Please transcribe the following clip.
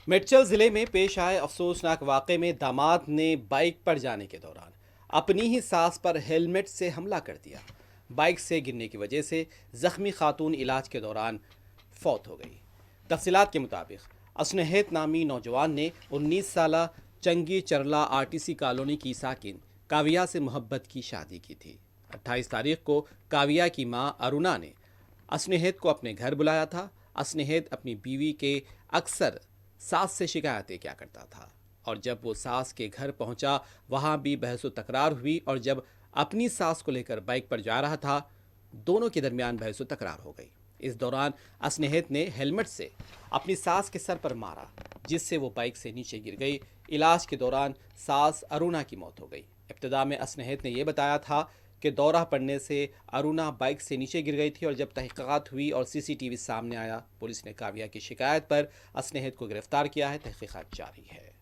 मिर्चल जिले में पेश आए अफसोसनाक वाक़े में दामाद ने बाइक पर जाने के दौरान अपनी ही सास पर हेलमेट से हमला कर दिया। बाइक से गिरने की वजह से जख्मी खातून इलाज के दौरान फौत हो गई। तफसीलात के मुताबिक असनहेत नामी नौजवान ने 19 साला चंगी चरला आरटीसी कॉलोनी की साकिन काविया से मोहब्बत की शादी की थी। 28 तारीख को काविया की मां अरुणा ने असनहेत को अपने घर बुलाया था। असनहेत अपनी बीवी के अक्सर सास से शिकायतें क्या करता था और जब वो सास के घर पहुंचा वहां भी बहस तकरार हुई और जब अपनी सास को लेकर बाइक पर जा रहा था दोनों के दरमियान बहस तकरार हो गई। इस दौरान असनहेत ने हेलमेट से अपनी सास के सर पर मारा जिससे वो बाइक से नीचे गिर गई। इलाज के दौरान सास अरुणा की मौत हो गई। इब्तिदा में असनहेत ने यह बताया था कि दौरा पड़ने से अरुणा बाइक से नीचे गिर गई थी और जब तहकीकात हुई और सीसीटीवी सामने आया पुलिस ने काविया की शिकायत पर असनहेत को गिरफ्तार किया है। तहकीकात जारी है।